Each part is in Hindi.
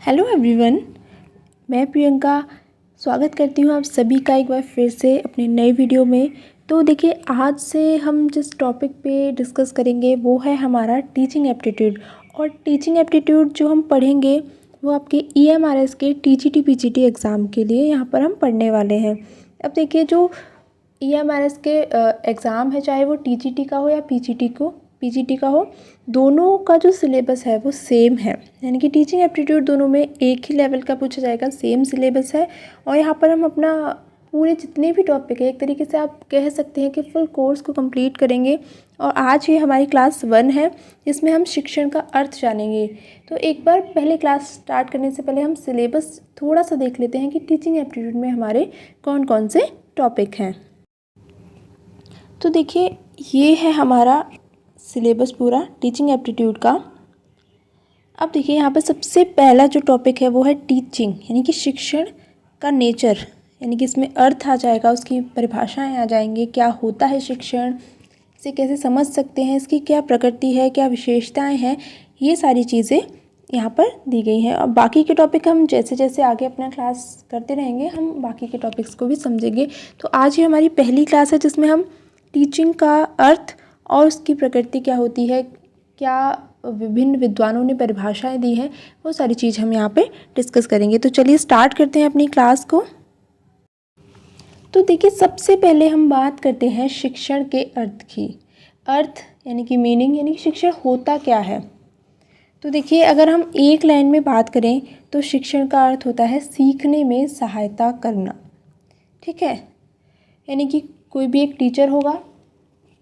हेलो एवरीवन, मैं प्रियंका स्वागत करती हूँ आप सभी का एक बार फिर से अपने नए वीडियो में। तो देखिए, आज से हम जिस टॉपिक पे डिस्कस करेंगे वो है हमारा टीचिंग एप्टीट्यूड। और टीचिंग एप्टीट्यूड जो हम पढ़ेंगे वो आपके EMRS के TGT PGT एग्ज़ाम के लिए यहाँ पर हम पढ़ने वाले हैं। अब देखिए, जो EMRS के एग्ज़ाम है, चाहे वो TGT का हो या PGT का हो, दोनों का जो सिलेबस है वो सेम है। यानी कि टीचिंग एप्टीट्यूड दोनों में एक ही लेवल का पूछा जाएगा, सेम सिलेबस है। और यहाँ पर हम अपना पूरे जितने भी टॉपिक है, एक तरीके से आप कह सकते हैं कि फुल कोर्स को कंप्लीट करेंगे। और आज ये हमारी क्लास 1 है, जिसमें हम शिक्षण का अर्थ जानेंगे। तो एक बार पहले क्लास स्टार्ट करने से पहले हम सिलेबस थोड़ा सा देख लेते हैं कि टीचिंग एप्टीट्यूड में हमारे कौन कौन से टॉपिक हैं। तो देखिए, ये है हमारा सिलेबस पूरा टीचिंग एप्टीट्यूड का। अब देखिए, यहाँ पर सबसे पहला जो टॉपिक है वो है टीचिंग, यानी कि शिक्षण का नेचर, यानी कि इसमें अर्थ आ जाएगा, उसकी परिभाषाएं आ जाएंगी, क्या होता है शिक्षण, इसे कैसे समझ सकते हैं, इसकी क्या प्रकृति है, क्या विशेषताएं हैं, ये सारी चीज़ें यहाँ पर दी गई हैं। और बाकी के टॉपिक हम जैसे जैसे आगे अपना क्लास करते रहेंगे, हम बाकी के टॉपिक्स को भी समझेंगे। तो आज ये हमारी पहली क्लास है जिसमें हम टीचिंग का अर्थ और उसकी प्रकृति क्या होती है, क्या विभिन्न विद्वानों ने परिभाषाएं दी हैं, वो सारी चीज़ हम यहाँ पे डिस्कस करेंगे। तो चलिए स्टार्ट करते हैं अपनी क्लास को। तो देखिए, सबसे पहले हम बात करते हैं शिक्षण के अर्थ की। अर्थ यानी कि मीनिंग, यानी कि शिक्षण होता क्या है। तो देखिए, अगर हम एक लाइन में बात करें तो शिक्षण का अर्थ होता है सीखने में सहायता करना। ठीक है, यानी कि कोई भी एक टीचर होगा,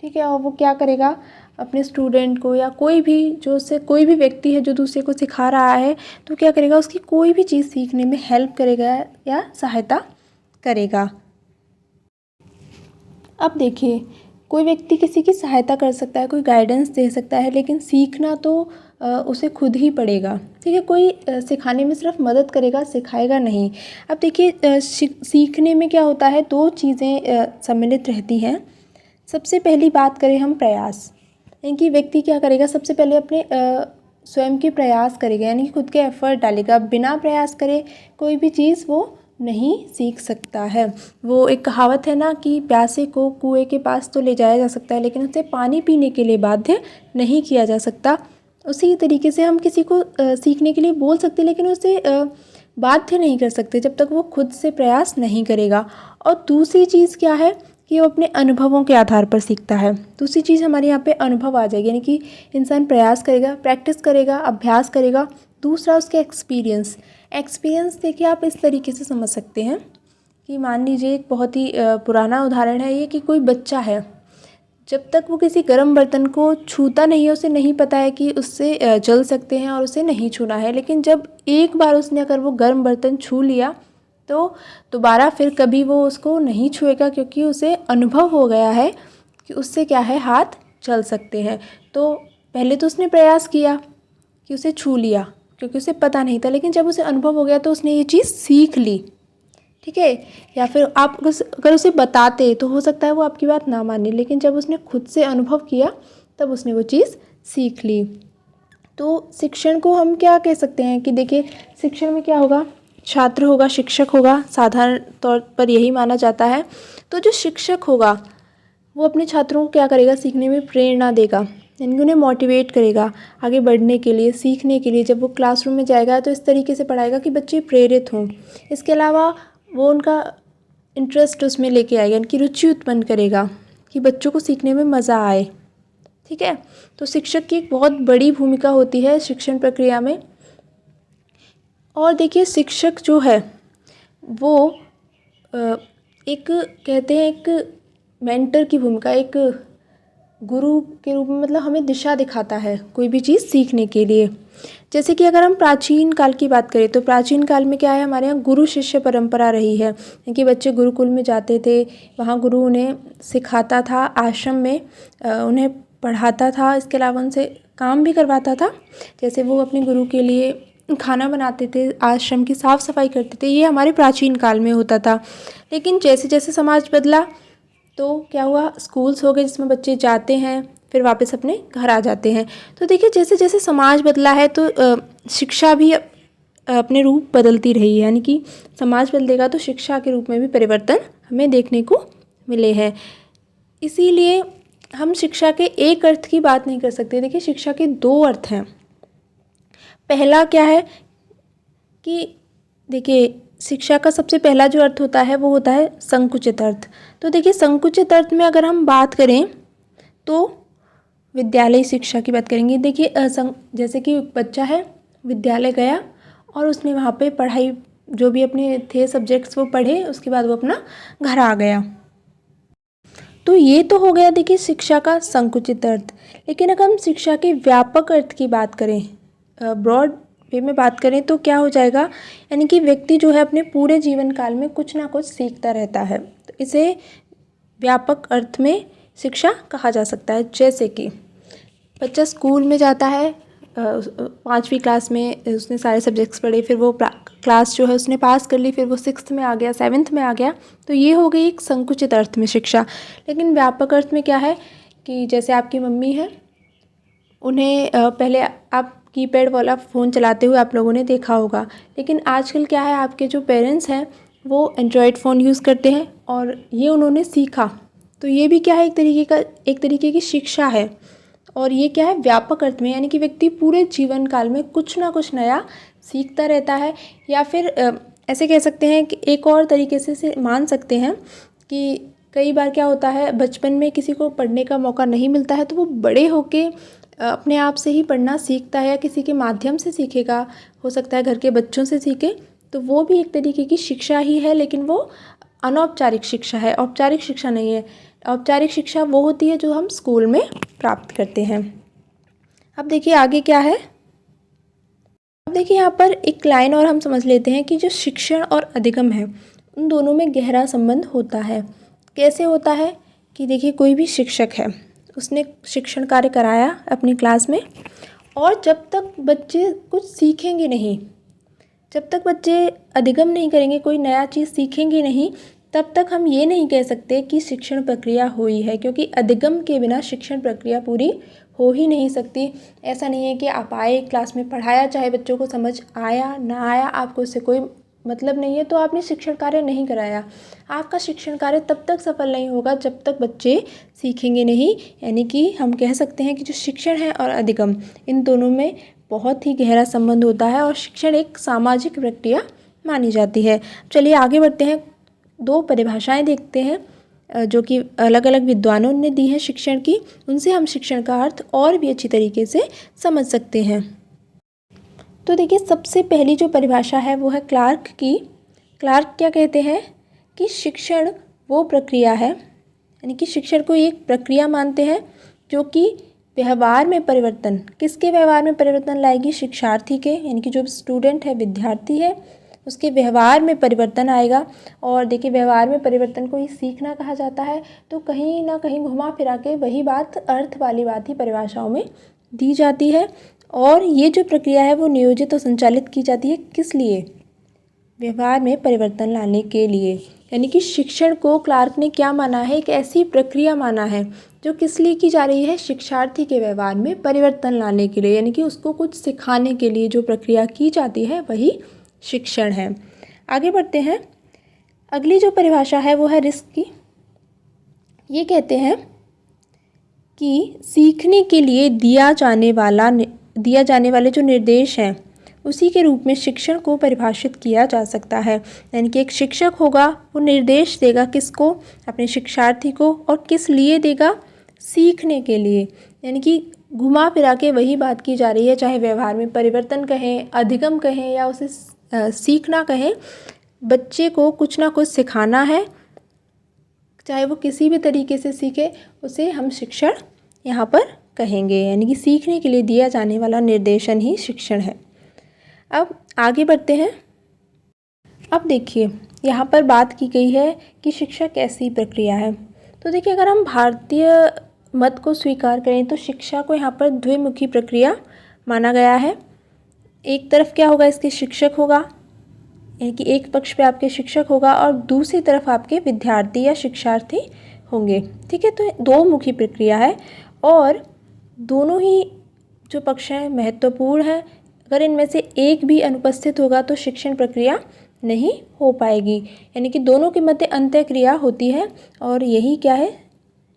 ठीक है, और वो क्या करेगा, अपने स्टूडेंट को या कोई भी व्यक्ति है जो दूसरे को सिखा रहा है, तो क्या करेगा, उसकी कोई भी चीज़ सीखने में हेल्प करेगा या सहायता करेगा। अब देखिए, कोई व्यक्ति किसी की सहायता कर सकता है, कोई गाइडेंस दे सकता है, लेकिन सीखना तो उसे खुद ही पड़ेगा। ठीक है, कोई सिखाने में सिर्फ मदद करेगा, सिखाएगा नहीं। अब देखिए, सीखने में क्या होता है, दो चीज़ें सम्मिलित रहती हैं। सबसे पहली बात करें हम प्रयास, यानी कि व्यक्ति क्या करेगा, सबसे पहले अपने स्वयं के प्रयास करेगा, यानी कि खुद के एफर्ट डालेगा। बिना प्रयास करे कोई भी चीज़ वो नहीं सीख सकता है। वो एक कहावत है ना कि प्यासे को कुएं के पास तो ले जाया जा सकता है, लेकिन उसे पानी पीने के लिए बाध्य नहीं किया जा सकता। उसी तरीके से हम किसी को सीखने के लिए बोल सकते, लेकिन उसे बाध्य नहीं कर सकते जब तक वो खुद से प्रयास नहीं करेगा। और दूसरी चीज़ क्या है कि वो अपने अनुभवों के आधार पर सीखता है। दूसरी चीज़ हमारे यहाँ पे अनुभव आ जाएगी, यानी कि इंसान प्रयास करेगा, प्रैक्टिस करेगा, अभ्यास करेगा। दूसरा उसके एक्सपीरियंस। देखिए, आप इस तरीके से समझ सकते हैं कि मान लीजिए, एक बहुत ही पुराना उदाहरण है ये, कि कोई बच्चा है, जब तक वो किसी गर्म बर्तन को छूता नहीं है, उसे नहीं पता है कि उससे जल सकते हैं और उसे नहीं छूना है। लेकिन जब एक बार उसने अगर वो गर्म बर्तन छू लिया तो दोबारा फिर कभी वो उसको नहीं छुएगा, क्योंकि उसे अनुभव हो गया है कि उससे क्या है, हाथ चल सकते हैं। तो पहले तो उसने प्रयास किया कि उसे छू लिया, क्योंकि उसे पता नहीं था, लेकिन जब उसे अनुभव हो गया तो उसने ये चीज़ सीख ली। ठीक है, या फिर आप अगर उसे बताते तो हो सकता है वो आपकी बात ना माने, लेकिन जब उसने खुद से अनुभव किया तब उसने वो चीज़ सीख ली। तो शिक्षण को हम क्या कह सकते हैं कि देखिए, शिक्षण में क्या होगा, छात्र होगा, शिक्षक होगा, साधारण तौर पर यही माना जाता है। तो जो शिक्षक होगा वो अपने छात्रों को क्या करेगा, सीखने में प्रेरणा देगा, यानी कि उन्हें मोटिवेट करेगा आगे बढ़ने के लिए, सीखने के लिए। जब वो क्लासरूम में जाएगा तो इस तरीके से पढ़ाएगा कि बच्चे प्रेरित हों। इसके अलावा वो उनका इंटरेस्ट उसमें लेके आएगा, यानी कि रुचि उत्पन्न करेगा कि बच्चों को सीखने में मज़ा आए। ठीक है, तो शिक्षक की एक बहुत बड़ी भूमिका होती है शिक्षण प्रक्रिया में। और देखिए, शिक्षक जो है वो एक कहते हैं एक मेंटर की भूमिका, एक गुरु के रूप में, मतलब हमें दिशा दिखाता है कोई भी चीज़ सीखने के लिए। जैसे कि अगर हम प्राचीन काल की बात करें तो प्राचीन काल में क्या है, हमारे यहाँ गुरु शिष्य परंपरा रही है, कि बच्चे गुरुकुल में जाते थे, वहाँ गुरु उन्हें सिखाता था, आश्रम में उन्हें पढ़ाता था, इसके अलावा उनसे काम भी करवाता था। जैसे वो अपने गुरु के लिए खाना बनाते थे, आश्रम की साफ़ सफाई करते थे, ये हमारे प्राचीन काल में होता था। लेकिन जैसे जैसे समाज बदला तो क्या हुआ, स्कूल्स हो गए जिसमें बच्चे जाते हैं फिर वापस अपने घर आ जाते हैं। तो देखिए, जैसे जैसे समाज बदला है तो शिक्षा भी अपने रूप बदलती रही है, यानी कि समाज बदलेगा तो शिक्षा के रूप में भी परिवर्तन हमें देखने को मिले हैं। इसीलिए हम शिक्षा के एक अर्थ की बात नहीं कर सकते। देखिए, शिक्षा के दो अर्थ हैं। पहला क्या है कि देखिए, शिक्षा का सबसे पहला जो अर्थ होता है वो होता है संकुचित अर्थ। तो देखिए, संकुचित अर्थ में अगर हम बात करें तो विद्यालय शिक्षा की बात करेंगे। देखिए, जैसे कि बच्चा है, विद्यालय गया और उसने वहाँ पे पढ़ाई जो भी अपने थे सब्जेक्ट्स वो पढ़े, उसके बाद वो अपना घर आ गया। तो ये तो हो गया देखिए शिक्षा का संकुचित अर्थ। लेकिन अगर हम शिक्षा के व्यापक अर्थ की बात करें, ब्रॉड वे में बात करें, तो क्या हो जाएगा, यानी कि व्यक्ति जो है अपने पूरे जीवन काल में कुछ ना कुछ सीखता रहता है। तो इसे व्यापक अर्थ में शिक्षा कहा जा सकता है। जैसे कि बच्चा स्कूल में जाता है, 5वीं क्लास में उसने सारे सब्जेक्ट्स पढ़े, फिर वो क्लास जो है उसने पास कर ली, फिर वो 6th में आ गया, 7th में आ गया। तो ये हो गई एक संकुचित अर्थ में शिक्षा। लेकिन व्यापक अर्थ में क्या है कि जैसे आपकी मम्मी है, उन्हें पहले आप कीपैड वाला फ़ोन चलाते हुए आप लोगों ने देखा होगा, लेकिन आजकल क्या है, आपके जो पेरेंट्स हैं वो एंड्रॉयड फ़ोन यूज़ करते हैं और ये उन्होंने सीखा। तो ये भी क्या है, एक तरीके की शिक्षा है। और ये क्या है, व्यापक अर्थ में, यानी कि व्यक्ति पूरे जीवन काल में कुछ ना कुछ नया सीखता रहता है। या फिर ऐसे कह सकते हैं कि एक और तरीके से मान सकते हैं कि कई बार क्या होता है, बचपन में किसी को पढ़ने का मौका नहीं मिलता है तो वो बड़े होके अपने आप से ही पढ़ना सीखता है या किसी के माध्यम से सीखेगा, हो सकता है घर के बच्चों से सीखे। तो वो भी एक तरीके की शिक्षा ही है, लेकिन वो अनौपचारिक शिक्षा है, औपचारिक शिक्षा नहीं है। औपचारिक शिक्षा वो होती है जो हम स्कूल में प्राप्त करते हैं। अब देखिए आगे क्या है। अब देखिए यहाँ पर एक लाइन और हम समझ लेते हैं कि जो शिक्षण और अधिगम है उन दोनों में गहरा संबंध होता है। कैसे होता है कि देखिए, कोई भी शिक्षक है, उसने शिक्षण कार्य कराया अपनी क्लास में, और जब तक बच्चे कुछ सीखेंगे नहीं, जब तक बच्चे अधिगम नहीं करेंगे, कोई नया चीज़ सीखेंगे नहीं, तब तक हम ये नहीं कह सकते कि शिक्षण प्रक्रिया हुई है, क्योंकि अधिगम के बिना शिक्षण प्रक्रिया पूरी हो ही नहीं सकती। ऐसा नहीं है कि आप आए, क्लास में पढ़ाया, चाहे बच्चों को समझ आया ना आया, आपको उससे कोई मतलब नहीं है, तो आपने शिक्षण कार्य नहीं कराया। आपका शिक्षण कार्य तब तक सफल नहीं होगा जब तक बच्चे सीखेंगे नहीं। यानी कि हम कह सकते हैं कि जो शिक्षण है और अधिगम, इन दोनों में बहुत ही गहरा संबंध होता है और शिक्षण एक सामाजिक प्रक्रिया मानी जाती है। चलिए आगे बढ़ते हैं, दो परिभाषाएं देखते हैं जो कि अलग अलग विद्वानों ने दी हैं शिक्षण की। उनसे हम शिक्षण का अर्थ और भी अच्छी तरीके से समझ सकते हैं। तो देखिए, सबसे पहली जो परिभाषा है वो है क्लार्क की। क्लार्क क्या कहते हैं कि शिक्षण वो प्रक्रिया है, यानी कि शिक्षण को एक प्रक्रिया मानते हैं जो कि व्यवहार में परिवर्तन, किसके व्यवहार में परिवर्तन लाएगी, शिक्षार्थी के, यानी कि जो स्टूडेंट है, विद्यार्थी है, उसके व्यवहार में परिवर्तन आएगा। और देखिए, व्यवहार में परिवर्तन को ही सीखना कहा जाता है। तो कहीं ना कहीं घुमा फिरा के वही बात, अर्थ वाली बात ही परिभाषाओं में दी जाती है। और ये जो प्रक्रिया है वो नियोजित और संचालित की जाती है, किस लिए, व्यवहार में परिवर्तन लाने के लिए। यानी कि शिक्षण को क्लार्क ने क्या माना है, एक ऐसी प्रक्रिया माना है जो किस लिए की जा रही है, शिक्षार्थी के व्यवहार में परिवर्तन लाने के लिए, यानी कि उसको कुछ सिखाने के लिए जो प्रक्रिया की जाती है वही शिक्षण है। आगे बढ़ते हैं, अगली जो परिभाषा है वो है रिस्क की। ये कहते हैं कि सीखने के लिए दिया जाने वाले जो निर्देश हैं उसी के रूप में शिक्षण को परिभाषित किया जा सकता है। यानी कि एक शिक्षक होगा, वो निर्देश देगा किसको, अपने शिक्षार्थी को, और किस लिए देगा, सीखने के लिए। यानी कि घुमा फिरा के वही बात की जा रही है, चाहे व्यवहार में परिवर्तन कहें, अधिगम कहें या उसे सीखना कहें, बच्चे को कुछ ना कुछ सिखाना है, चाहे वो किसी भी तरीके से सीखे, उसे हम शिक्षण यहाँ पर कहेंगे। यानी कि सीखने के लिए दिया जाने वाला निर्देशन ही शिक्षण है। अब आगे बढ़ते हैं। अब देखिए, यहाँ पर बात की गई है कि शिक्षा कैसी प्रक्रिया है। तो देखिए, अगर हम भारतीय मत को स्वीकार करें तो शिक्षा को यहाँ पर द्विमुखी प्रक्रिया माना गया है। एक तरफ क्या होगा, इसके शिक्षक होगा, यानी कि एक पक्ष पे आपके शिक्षक होगा और दूसरी तरफ आपके विद्यार्थी या शिक्षार्थी होंगे। ठीक है, तो दो मुखी प्रक्रिया है और दोनों ही जो पक्ष हैं महत्वपूर्ण है। अगर इनमें से एक भी अनुपस्थित होगा तो शिक्षण प्रक्रिया नहीं हो पाएगी। यानी कि दोनों के मध्य अंतःक्रिया होती है और यही क्या है,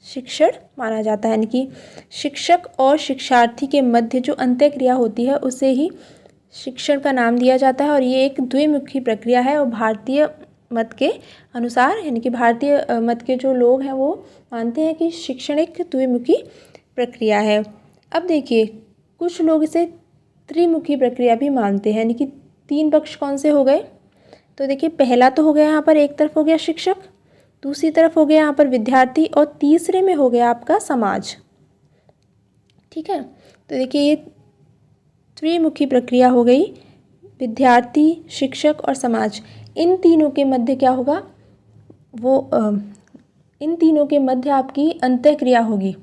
शिक्षण माना जाता है। यानी कि शिक्षक और शिक्षार्थी के मध्य जो अंतःक्रिया होती है उसे ही शिक्षण का नाम दिया जाता है। और ये एक द्विमुखी प्रक्रिया है और भारतीय मत के अनुसार, यानी कि भारतीय मत के जो लोग हैं वो मानते हैं कि शिक्षण एक द्विमुखी प्रक्रिया है। अब देखिए, कुछ लोग इसे त्रिमुखी प्रक्रिया भी मानते हैं। यानी कि तीन पक्ष कौन से हो गए, तो देखिए पहला तो हो गया यहाँ पर, एक तरफ हो गया शिक्षक, दूसरी तरफ हो गया यहाँ पर विद्यार्थी और तीसरे में हो गया आपका समाज। ठीक है, तो देखिए ये त्रिमुखी प्रक्रिया हो गई, विद्यार्थी, शिक्षक और समाज। इन तीनों के मध्य क्या होगा, इन तीनों के मध्य आपकी अंतःक्रिया होगी।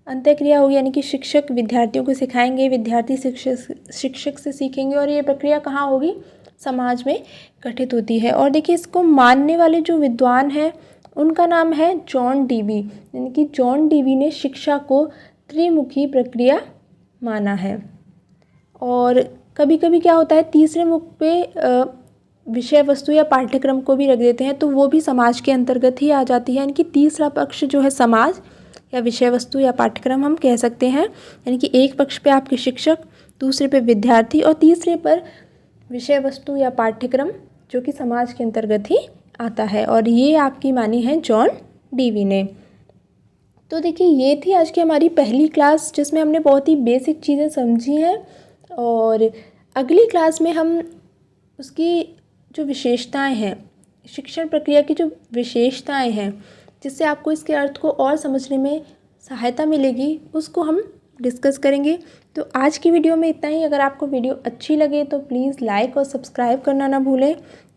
अंतःक्रिया होगी यानी कि शिक्षक विद्यार्थियों को सिखाएंगे, विद्यार्थी शिक्षक से सीखेंगे और ये प्रक्रिया कहाँ होगी, समाज में घटित होती है। और देखिए इसको मानने वाले जो विद्वान हैं उनका नाम है जॉन डीवी। यानी कि जॉन डीवी ने शिक्षा को त्रिमुखी प्रक्रिया माना है। और कभी कभी क्या होता है, तीसरे मुख पे विषय वस्तु या पाठ्यक्रम को भी रख देते हैं तो वो भी समाज के अंतर्गत ही आ जाती है। यानी कि तीसरा पक्ष जो है समाज या विषय वस्तु या पाठ्यक्रम हम कह सकते हैं। यानी कि एक पक्ष पे आपके शिक्षक, दूसरे पे विद्यार्थी और तीसरे पर विषय वस्तु या पाठ्यक्रम जो कि समाज के अंतर्गत ही आता है। और ये आपकी मानी है जॉन डीवी ने। तो देखिए ये थी आज की हमारी पहली क्लास जिसमें हमने बहुत ही बेसिक चीज़ें समझी हैं। और अगली क्लास में हम उसकी जो विशेषताएं हैं, शिक्षण प्रक्रिया की जो विशेषताएं हैं जिससे आपको इसके अर्थ को और समझने में सहायता मिलेगी, उसको हम डिस्कस करेंगे। तो आज की वीडियो में इतना ही। अगर आपको वीडियो अच्छी लगे तो प्लीज़ लाइक और सब्सक्राइब करना ना भूलें।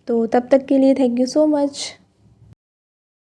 तो तब तक के लिए थैंक यू सो मच।